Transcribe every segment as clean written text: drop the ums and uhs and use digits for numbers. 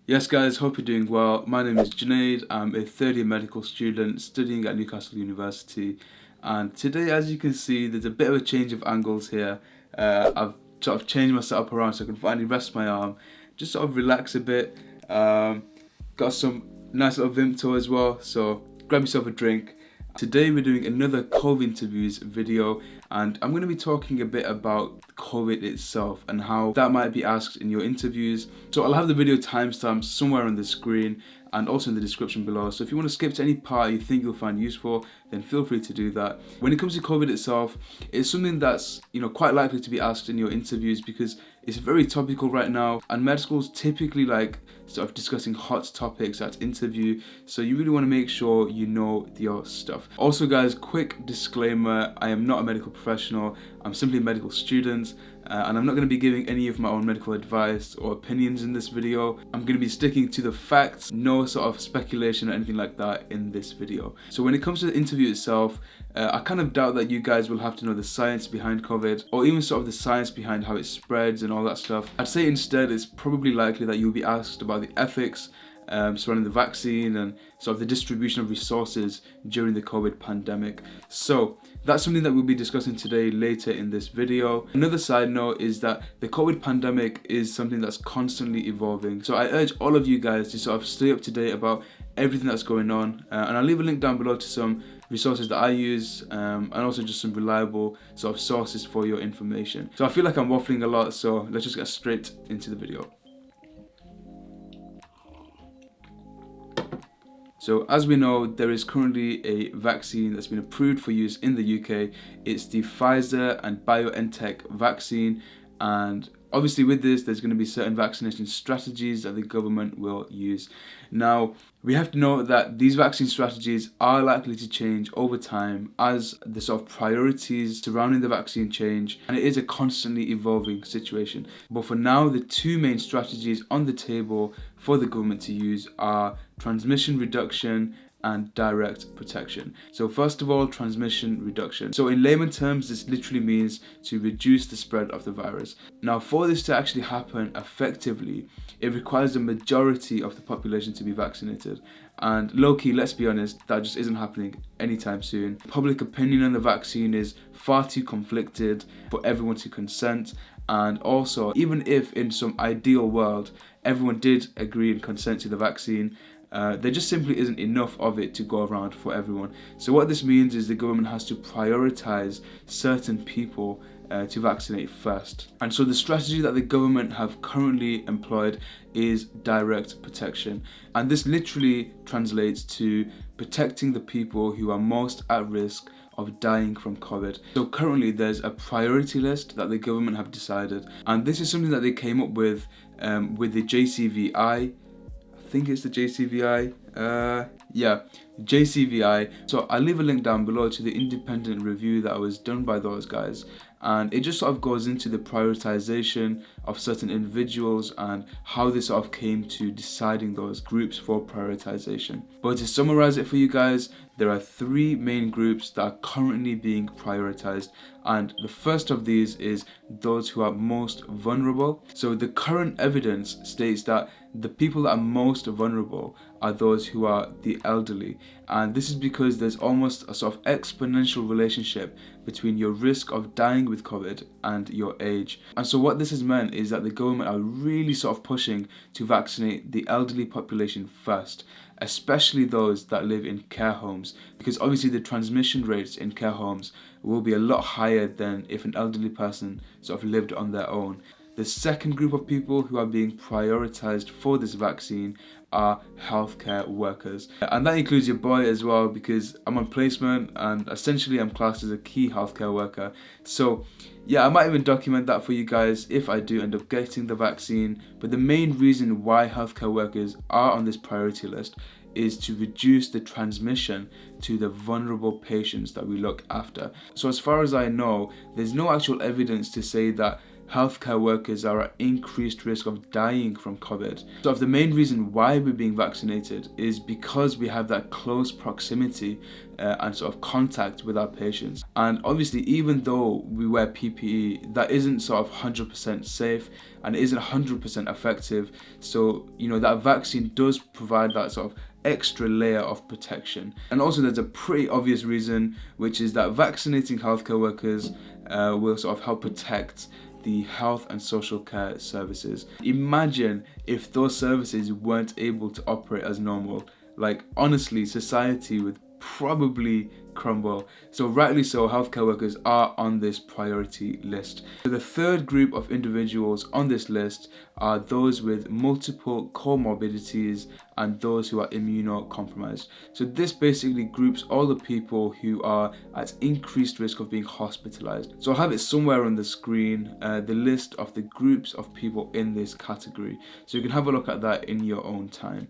Yes guys, hope you're doing well. My name is Junaid. I'm a third year medical student studying at Newcastle University, and today, as you can see, there's a bit of a change of angles here. I've sort of changed my setup around so I can finally rest my arm, just sort of relax a bit. Got some nice little Vimto as well, so grab yourself a drink. Today we're doing another COVID interviews video, and I'm going to be talking a bit about COVID itself and how that might be asked in your interviews. So I'll have the video timestamps somewhere on the screen and also in the description below. So if you want to skip to any part you think you'll find useful, then feel free to do that. When it comes to COVID itself, it's something that's quite likely to be asked in your interviews because it's very topical right now, and med schools typically like sort of discussing hot topics at interview, so you really want to make sure you know your stuff. Also guys, quick disclaimer, I am not a medical professional, I'm simply a medical student, and I'm not going to be giving any of my own medical advice or opinions in this video. I'm going to be sticking to the facts, no sort of speculation or anything like that in this video. So when it comes to the interview itself, I kind of doubt that you guys will have to know the science behind COVID or even sort of the science behind how it spreads and all that stuff. I'd say instead it's probably likely that you'll be asked about the ethics surrounding the vaccine and sort of the distribution of resources during the COVID pandemic. So that's something that we'll be discussing today later in this video. Another side note is that the COVID pandemic is something that's constantly evolving. So I urge all of you guys to sort of stay up to date about everything that's going on. And I'll leave a link down below to some resources that I use and also just some reliable sort of sources for your information. So I feel like I'm waffling a lot, so let's just get straight into the video. So as we know, there is currently a vaccine that's been approved for use in the UK. It's the Pfizer and BioNTech vaccine, and obviously with this there's going to be certain vaccination strategies that the government will use. Now we have to know that these vaccine strategies are likely to change over time as the sort of priorities surrounding the vaccine change, and it is a constantly evolving situation. But for now, the two main strategies on the table for the government to use are transmission reduction and direct protection. So first of all, transmission reduction. So in layman terms, this literally means to reduce the spread of the virus. Now for this to actually happen effectively, it requires the majority of the population to be vaccinated. And low-key, let's be honest, that just isn't happening anytime soon. Public opinion on the vaccine is far too conflicted for everyone to consent. And also, even if in some ideal world everyone did agree and consent to the vaccine, there just simply isn't enough of it to go around for everyone. So what this means is the government has to prioritize certain people to vaccinate first. And so the strategy that the government have currently employed is direct protection. And this literally translates to protecting the people who are most at risk of dying from COVID. So currently there's a priority list that the government have decided, and this is something that they came up with the JCVI. I think it's the JCVI. JCVI. So I'll leave a link down below to the independent review that was done by those guys, and it just sort of goes into the prioritization of certain individuals and how they sort of came to deciding those groups for prioritization. But to summarize it for you guys, there are three main groups that are currently being prioritized, and the first of these is those who are most vulnerable. So the current evidence states that the people that are most vulnerable are those who are the elderly, and this is because there's almost a sort of exponential relationship between your risk of dying with COVID and your age. And so what this has meant is that the government are really sort of pushing to vaccinate the elderly population first, especially those that live in care homes, because obviously the transmission rates in care homes will be a lot higher than if an elderly person sort of lived on their own. The second group of people who are being prioritized for this vaccine are healthcare workers. And that includes your boy as well, because I'm on placement and essentially I'm classed as a key healthcare worker. So yeah, I might even document that for you guys if I do end up getting the vaccine. But the main reason why healthcare workers are on this priority list is to reduce the transmission to the vulnerable patients that we look after. So as far as I know, there's no actual evidence to say that healthcare workers are at increased risk of dying from COVID. So the main reason why we're being vaccinated is because we have that close proximity and sort of contact with our patients. And obviously, even though we wear PPE, that isn't sort of 100% safe and it isn't 100% effective. So, that vaccine does provide that sort of extra layer of protection. And also there's a pretty obvious reason, which is that vaccinating healthcare workers will sort of help protect the health and social care services. Imagine if those services weren't able to operate as normal. Like, honestly, society would probably crumble. So rightly so, healthcare workers are on this priority list. So the third group of individuals on this list are those with multiple comorbidities and those who are immunocompromised. So this basically groups all the people who are at increased risk of being hospitalized. So I'll have it somewhere on the screen, the list of the groups of people in this category. So you can have a look at that in your own time.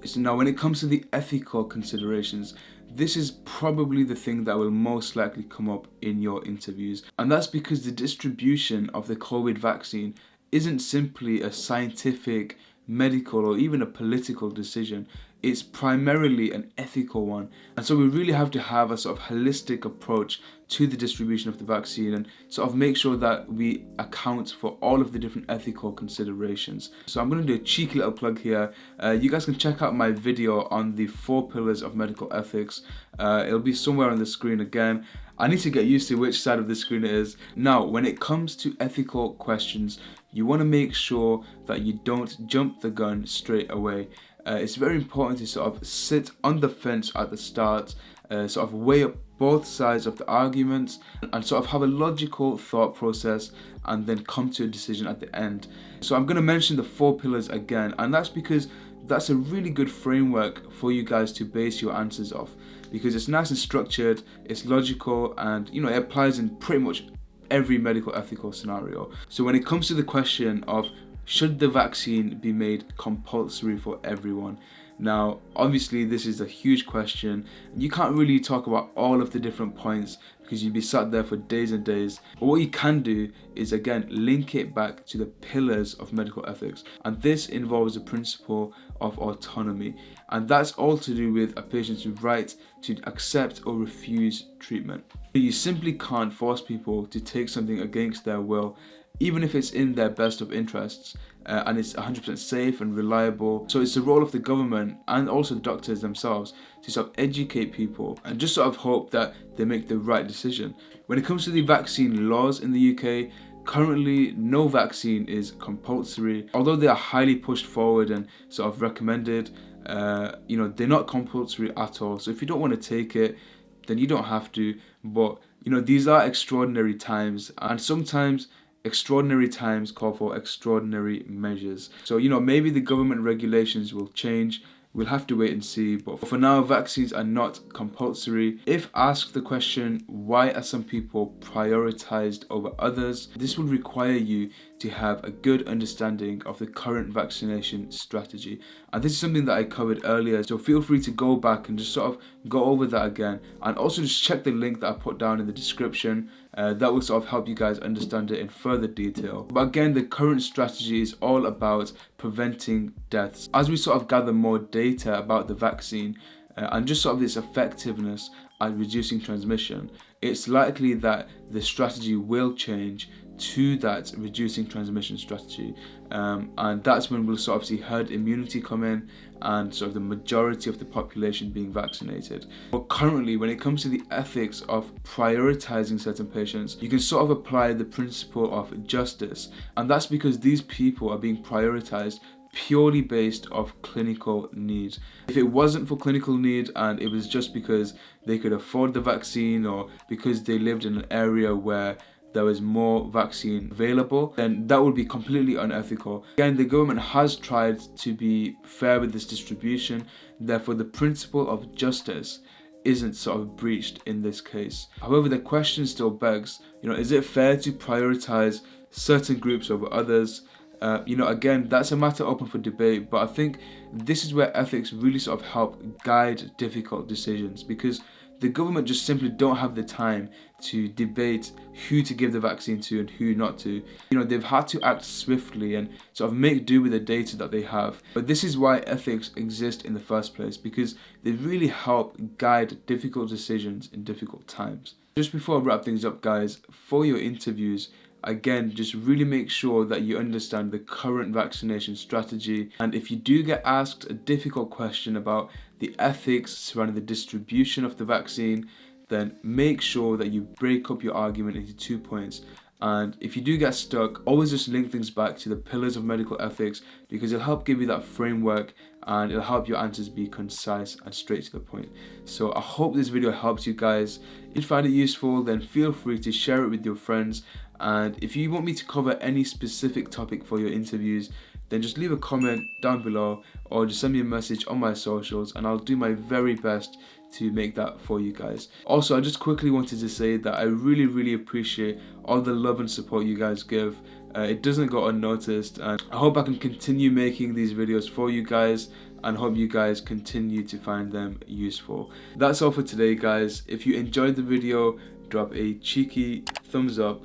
So now, when it comes to the ethical considerations, this is probably the thing that will most likely come up in your interviews. And that's because the distribution of the COVID vaccine isn't simply a scientific, medical, or even a political decision. It's primarily an ethical one. And so we really have to have a sort of holistic approach to the distribution of the vaccine and sort of make sure that we account for all of the different ethical considerations. So I'm going to do a cheeky little plug here. You guys can check out my video on the 4 pillars of medical ethics. It'll be somewhere on the screen again. I need to get used to which side of the screen it is. Now, when it comes to ethical questions, you want to make sure that you don't jump the gun straight away. It's very important to sort of sit on the fence at the start, sort of weigh up both sides of the arguments and sort of have a logical thought process and then come to a decision at the end. So I'm going to mention the 4 pillars again, and that's because that's a really good framework for you guys to base your answers off, because it's nice and structured, it's logical, and it applies in pretty much every medical ethical scenario. So when it comes to the question of should the vaccine be made compulsory for everyone? Now, obviously, this is a huge question. You can't really talk about all of the different points because you'd be sat there for days and days. But what you can do is, again, link it back to the pillars of medical ethics. And this involves the principle of autonomy. And that's all to do with a patient's right to accept or refuse treatment. You simply can't force people to take something against their will, even if it's in their best of interests and it's 100% safe and reliable. So it's the role of the government and also the doctors themselves to sort of educate people and just sort of hope that they make the right decision. When it comes to the vaccine laws in the UK, currently no vaccine is compulsory, although they are highly pushed forward and sort of recommended. They're not compulsory at all. So if you don't want to take it, then you don't have to. But these are extraordinary times, and sometimes extraordinary times call for extraordinary measures. So, maybe the government regulations will change. We'll have to wait and see. But for now, vaccines are not compulsory. If asked the question, why are some people prioritized over others? This will require you to have a good understanding of the current vaccination strategy. And this is something that I covered earlier. So feel free to go back and just sort of go over that again. And also just check the link that I put down in the description. That will sort of help you guys understand it in further detail. But again, the current strategy is all about preventing deaths. As we sort of gather more data about the vaccine and just sort of its effectiveness at reducing transmission, it's likely that the strategy will change to that reducing transmission strategy. And that's when we'll sort of see herd immunity come in and sort of the majority of the population being vaccinated. But currently, when it comes to the ethics of prioritizing certain patients, you can sort of apply the principle of justice. And that's because these people are being prioritized purely based off clinical need. If it wasn't for clinical need and it was just because they could afford the vaccine or because they lived in an area where there was more vaccine available, then that would be completely unethical. Again, the government has tried to be fair with this distribution, therefore the principle of justice isn't sort of breached in this case. However, the question still begs, is it fair to prioritize certain groups over others? Again, that's a matter open for debate, but I think this is where ethics really sort of help guide difficult decisions, because the government just simply don't have the time to debate who to give the vaccine to and who not to. You know, they've had to act swiftly and sort of make do with the data that they have. But this is why ethics exist in the first place, because they really help guide difficult decisions in difficult times. Just before I wrap things up, guys, for your interviews, again, just really make sure that you understand the current vaccination strategy. And if you do get asked a difficult question about the ethics surrounding the distribution of the vaccine, then make sure that you break up your argument into 2 points. And if you do get stuck, always just link things back to the pillars of medical ethics, because it'll help give you that framework and it'll help your answers be concise and straight to the point. So I hope this video helps you guys. If you find it useful, then feel free to share it with your friends. And if you want me to cover any specific topic for your interviews, then just leave a comment down below or just send me a message on my socials and I'll do my very best to make that for you guys. Also, I just quickly wanted to say that I really appreciate all the love and support you guys give. It doesn't go unnoticed, and I hope I can continue making these videos for you guys and hope you guys continue to find them useful. That's all for today, guys. If you enjoyed the video, drop a cheeky thumbs up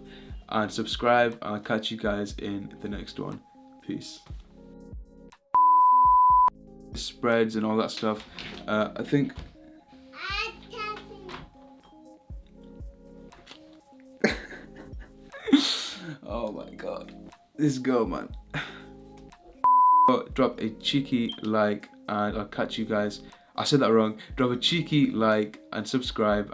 and subscribe, and I'll catch you guys in the next one. Peace. Spreads and all that stuff. I think oh my god, this girl, man. Drop a cheeky like and I'll catch you guys. I said that wrong. Drop a cheeky like and subscribe.